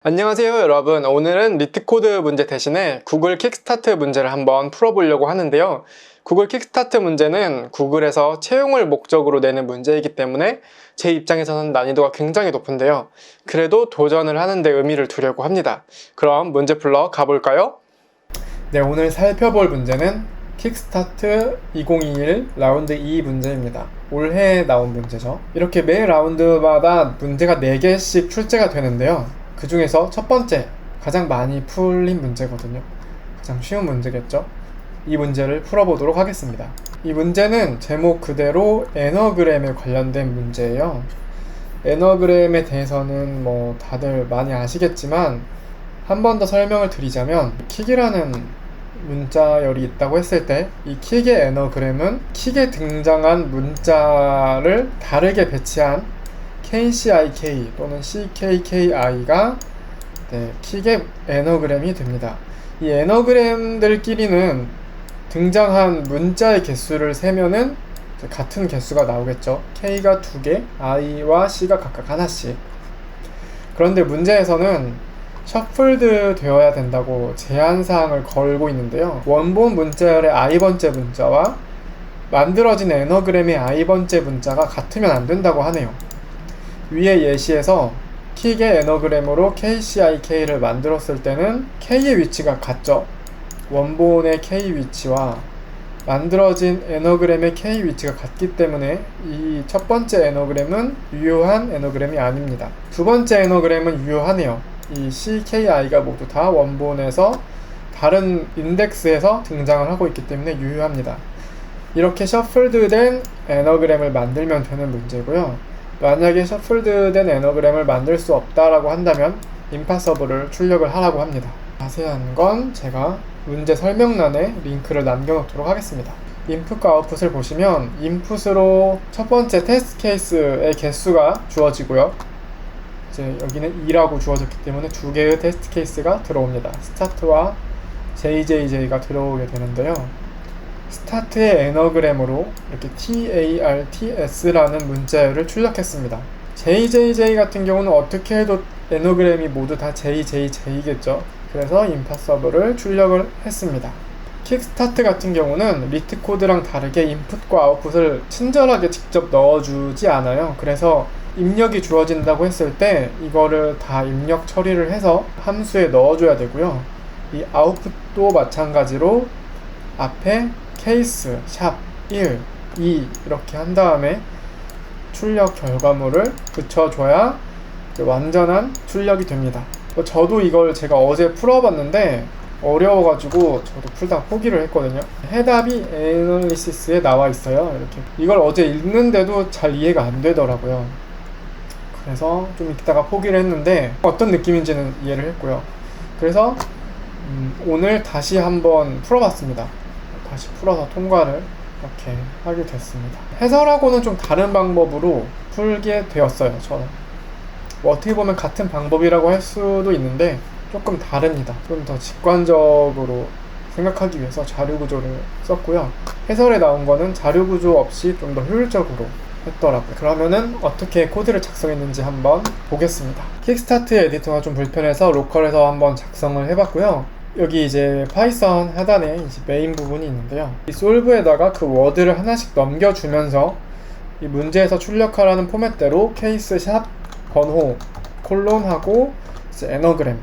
안녕하세요 여러분. 오늘은 리트코드 문제 대신에 구글 킥스타트 문제를 한번 풀어보려고 하는데요. 구글 킥스타트 문제는 구글에서 채용을 목적으로 내는 문제이기 때문에 제 입장에서는 난이도가 굉장히 높은데요. 그래도 도전을 하는 데 의미를 두려고 합니다. 그럼 문제 풀러 가볼까요? 네, 오늘 살펴볼 문제는 킥스타트 2021 라운드 2 문제입니다. 올해 나온 문제죠. 이렇게 매 라운드마다 문제가 4개씩 출제가 되는데요. 그 중에서 첫 번째, 가장 많이 풀린 문제거든요. 가장 쉬운 문제겠죠. 이 문제를 풀어보도록 하겠습니다. 이 문제는 제목 그대로 애너그램에 관련된 문제예요. 애너그램에 대해서는 다들 많이 아시겠지만 한 번 더 설명을 드리자면 킥이라는 문자열이 있다고 했을 때 이 킥의 애너그램은 킥에 등장한 문자를 다르게 배치한 KCIK 또는 CKKI가 킥의 애너그램이 됩니다. 이 애너그램들끼리는 등장한 문자의 개수를 세면은 같은 개수가 나오겠죠. K가 2개, I와 C가 각각 하나씩. 그런데 문제에서는 셔플드 되어야 된다고 제한사항을 걸고 있는데요. 원본 문자열의 I번째 문자와 만들어진 애너그램의 I번째 문자가 같으면 안 된다고 하네요. 위의 예시에서 킥의 애너그램으로 KCIK를 만들었을 때는 K의 위치가 같죠. 원본의 K 위치와 만들어진 애너그램의 K 위치가 같기 때문에 이 첫 번째 애너그램은 유효한 애너그램이 아닙니다. 두 번째 애너그램은 유효하네요. 이 CKI가 모두 다 원본에서 다른 인덱스에서 등장을 하고 있기 때문에 유효합니다. 이렇게 셔플드된 애너그램을 만들면 되는 문제고요. 만약에 셔플드된 애너그램을 만들 수 없다라고 한다면 임파서블을 출력을 하라고 합니다. 자세한 건 제가 문제 설명란에 링크를 남겨놓도록 하겠습니다. 인풋과 아웃풋을 보시면 인풋으로 첫 번째 테스트 케이스의 개수가 주어지고요. 이제 여기는 2라고 주어졌기 때문에 2개의 테스트 케이스가 들어옵니다. 스타트와 JJJ가 들어오게 되는데요. 스타트의 애너그램으로 이렇게 TARTS라는 문자열을 출력했습니다. JJJ 같은 경우는 어떻게 해도 애너그램이 모두 다 JJJ겠죠. 그래서 임파서블을 출력을 했습니다. 킥스타트 같은 경우는 리트코드랑 다르게 인풋과 아웃풋을 친절하게 직접 넣어주지 않아요. 그래서 입력이 주어진다고 했을 때 이거를 다 입력 처리를 해서 함수에 넣어줘야 되고요. 이 아웃풋도 마찬가지로 앞에 케이스, 샵, 1, 2 이렇게 한 다음에 출력 결과물을 붙여줘야 완전한 출력이 됩니다. 저도 이걸 제가 어제 풀어봤는데 어려워가지고 저도 풀다가 포기를 했거든요. 해답이 애널리시스에 나와 있어요. 이렇게 이걸 어제 읽는데도 잘 이해가 안 되더라고요. 그래서 좀 읽다가 포기를 했는데 어떤 느낌인지는 이해를 했고요. 그래서 오늘 다시 한번 풀어봤습니다. 다시 풀어서 통과를 이렇게 하게 됐습니다. 해설하고는 좀 다른 방법으로 풀게 되었어요. 저는 어떻게 보면 같은 방법이라고 할 수도 있는데 조금 다릅니다. 좀 더 직관적으로 생각하기 위해서 자료구조를 썼고요. 해설에 나온 거는 자료구조 없이 좀 더 효율적으로 했더라고요. 그러면은 어떻게 코드를 작성했는지 한번 보겠습니다. 킥스타트 에디터가 좀 불편해서 로컬에서 한번 작성을 해봤고요. 여기 이제 파이썬 하단에 이제 메인 부분이 있는데요. 이 솔브에다가 그 워드를 하나씩 넘겨주면서 이 문제에서 출력하라는 포맷대로 케이스 샵 번호 콜론하고 이제 애너그램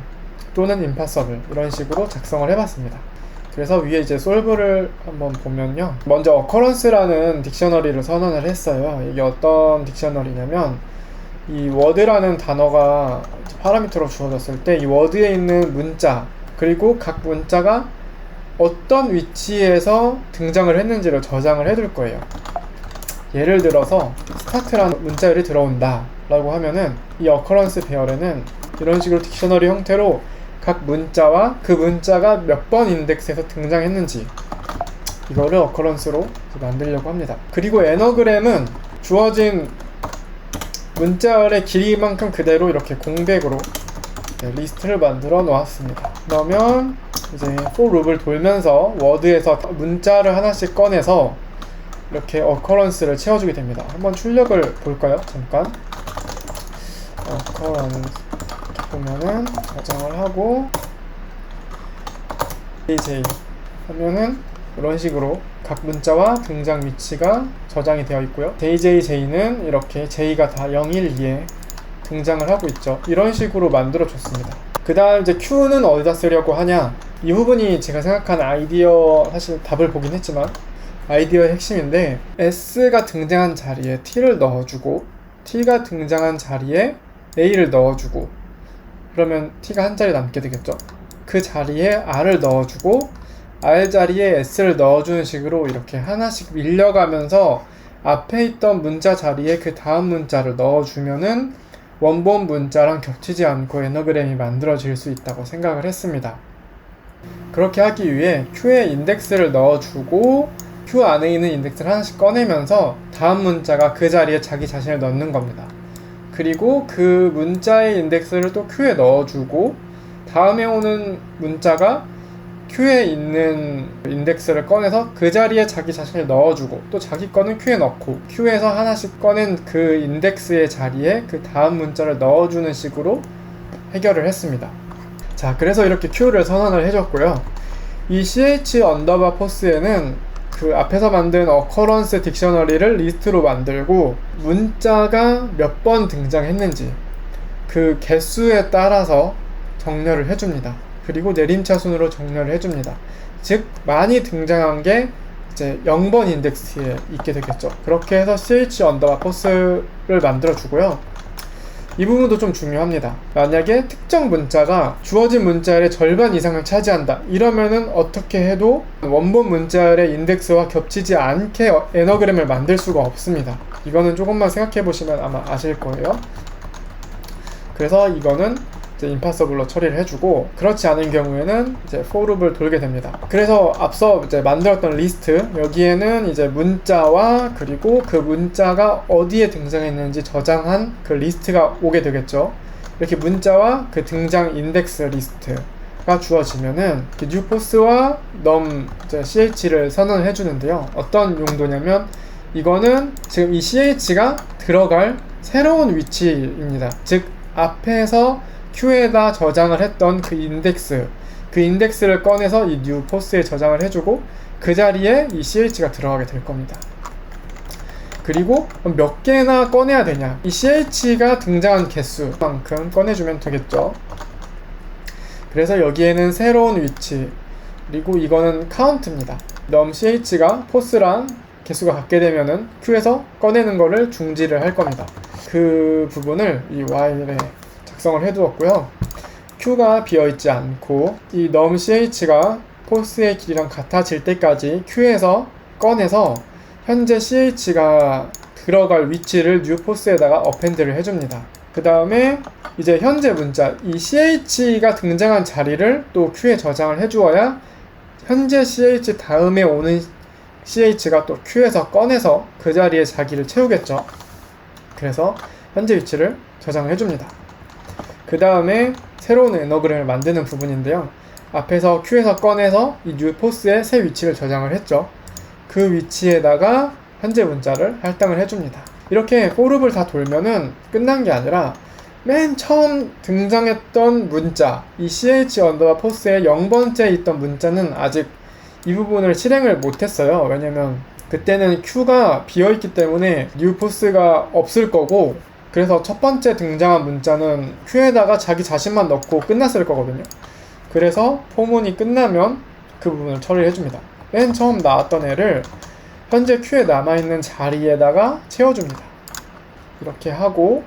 또는 임파서블 이런 식으로 작성을 해봤습니다. 그래서 위에 이제 솔브를 한번 보면요. 먼저 어커런스라는 딕셔너리를 선언을 했어요. 이게 어떤 딕셔너리냐면 이 워드라는 단어가 파라미터로 주어졌을 때 이 워드에 있는 문자 그리고 각 문자가 어떤 위치에서 등장을 했는지를 저장을 해둘 거예요. 예를 들어서 스타트라는 문자열이 들어온다 라고 하면은 이 occurrence 배열에는 이런 식으로 딕셔너리 형태로 각 문자와 그 문자가 몇 번 인덱스에서 등장했는지 이거를 occurrence로 만들려고 합니다. 그리고 애너그램은 주어진 문자열의 길이만큼 그대로 이렇게 공백으로 리스트를 만들어 놓았습니다. 그러면 이제 for loop을 돌면서 워드에서 문자를 하나씩 꺼내서 이렇게 occurrence를 채워주게 됩니다. 한번 출력을 볼까요? 잠깐 occurrence 보면은 저장을 하고 JJ 하면은 이런 식으로 각 문자와 등장 위치가 저장이 되어 있고요. JJJ는 이렇게 J가 다 0, 1, 2에 등장을 하고 있죠. 이런 식으로 만들어 줬습니다. 그 다음 이제 Q는 어디다 쓰려고 하냐, 이 부분이 제가 생각한 아이디어, 사실 답을 보긴 했지만 아이디어의 핵심인데, S가 등장한 자리에 T를 넣어주고 T가 등장한 자리에 A를 넣어주고, 그러면 T가 한 자리 남게 되겠죠. 그 자리에 R을 넣어주고 R 자리에 S를 넣어주는 식으로 이렇게 하나씩 밀려가면서 앞에 있던 문자 자리에 그 다음 문자를 넣어주면은 원본 문자랑 겹치지 않고 에너그램이 만들어질 수 있다고 생각을 했습니다. 그렇게 하기 위해 Q에 인덱스를 넣어주고 Q 안에 있는 인덱스를 하나씩 꺼내면서 다음 문자가 그 자리에 자기 자신을 넣는 겁니다. 그리고 그 문자의 인덱스를 또 Q에 넣어주고 다음에 오는 문자가 Q에 있는 인덱스를 꺼내서 그 자리에 자기 자신을 넣어주고 또 자기 거는 Q에 넣고 Q에서 하나씩 꺼낸 그 인덱스의 자리에 그 다음 문자를 넣어주는 식으로 해결을 했습니다. 자, 그래서 이렇게 Q를 선언을 해줬고요. 이 ch_force에는 그 앞에서 만든 occurrence 딕셔너리를 리스트로 만들고 문자가 몇 번 등장했는지 그 개수에 따라서 정렬을 해줍니다. 그리고 내림차순으로 정렬을 해줍니다. 즉 많이 등장한 게 이제 0번 인덱스에 있게 되겠죠. 그렇게 해서 ch_force를 만들어 주고요. 이 부분도 좀 중요합니다. 만약에 특정 문자가 주어진 문자열의 절반 이상을 차지한다, 이러면은 어떻게 해도 원본 문자열의 인덱스와 겹치지 않게 에너그램을 만들 수가 없습니다. 이거는 조금만 생각해 보시면 아마 아실 거예요. 그래서 이거는 이제 임파서블로 처리를 해주고, 그렇지 않은 경우에는 이제 for 룹을 돌게 됩니다. 그래서 앞서 이제 만들었던 리스트, 여기에는 이제 문자와 그리고 그 문자가 어디에 등장했는지 저장한 그 리스트가 오게 되겠죠. 이렇게 문자와 그 등장 인덱스 리스트가 주어지면은 newPose와 num ch를 선언을 해주는데요. 어떤 용도냐면 이거는 지금 이 ch가 들어갈 새로운 위치입니다. 즉 앞에서 Q에다 저장을 했던 그 인덱스를 꺼내서 이 newPose에 저장을 해주고 그 자리에 이 ch가 들어가게 될 겁니다. 그리고 몇 개나 꺼내야 되냐, 이 ch가 등장한 개수만큼 꺼내주면 되겠죠. 그래서 여기에는 새로운 위치, 그리고 이거는 카운트입니다. num ch가 pose랑 개수가 같게 되면은 Q에서 꺼내는 거를 중지를 할 겁니다. 그 부분을 이 while에 작성을 해두었고요. Q가 비어있지 않고 이 num ch가 pose의 길이랑 같아질 때까지 Q에서 꺼내서 현재 ch가 들어갈 위치를 newPose에다가 append를 해줍니다. 그 다음에 이제 현재 문자, 이 ch가 등장한 자리를 또 Q에 저장을 해주어야 현재 ch 다음에 오는 ch가 또 Q에서 꺼내서 그 자리에 자기를 채우겠죠. 그래서 현재 위치를 저장을 해줍니다. 그 다음에 새로운 에너그램을 만드는 부분인데요. 앞에서 Q에서 꺼내서 이 newPose에 새 위치를 저장을 했죠. 그 위치에다가 현재 문자를 할당을 해줍니다. 이렇게 for 룹을 다 돌면은 끝난 게 아니라 맨 처음 등장했던 문자, 이 ch_force의 0번째에 있던 문자는 아직 이 부분을 실행을 못했어요. 왜냐면 그때는 Q가 비어있기 때문에 newPose가 없을 거고, 그래서 첫 번째 등장한 문자는 Q에다가 자기 자신만 넣고 끝났을 거거든요. 그래서 포문이 끝나면 그 부분을 처리를 해줍니다. 맨 처음 나왔던 애를 현재 Q에 남아있는 자리에다가 채워줍니다. 이렇게 하고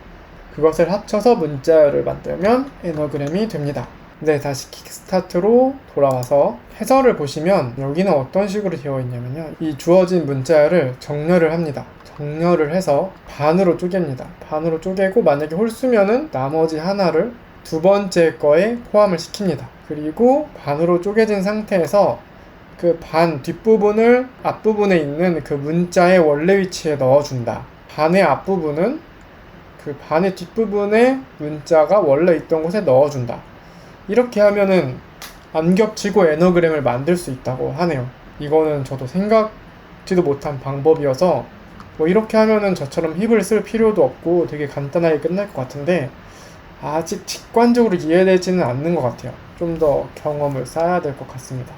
그것을 합쳐서 문자열을 만들면 에너그램이 됩니다. 네, 다시 킥스타트로 돌아와서 해설을 보시면 여기는 어떤 식으로 되어 있냐면요. 이 주어진 문자열을 정렬을 합니다. 정렬을 해서 반으로 쪼갭니다. 반으로 쪼개고 만약에 홀수면은 나머지 하나를 두 번째 거에 포함을 시킵니다. 그리고 반으로 쪼개진 상태에서 그 반 뒷부분을 앞부분에 있는 그 문자의 원래 위치에 넣어준다. 반의 앞부분은 그 반의 뒷부분에 문자가 원래 있던 곳에 넣어준다. 이렇게 하면은 안 겹치고 에너그램을 만들 수 있다고 하네요. 이거는 저도 생각지도 못한 방법이어서 뭐 이렇게 하면은 저처럼 힙을 쓸 필요도 없고 되게 간단하게 끝날 것 같은데, 아직 직관적으로 이해되지는 않는 것 같아요. 좀 더 경험을 쌓아야 될 것 같습니다.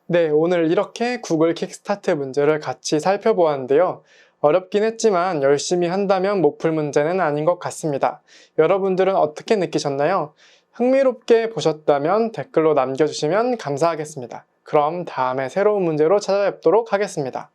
네, 오늘 이렇게 구글 킥스타트 문제를 같이 살펴보았는데요. 어렵긴 했지만 열심히 한다면 못 풀 문제는 아닌 것 같습니다. 여러분들은 어떻게 느끼셨나요? 흥미롭게 보셨다면 댓글로 남겨주시면 감사하겠습니다. 그럼 다음에 새로운 문제로 찾아뵙도록 하겠습니다.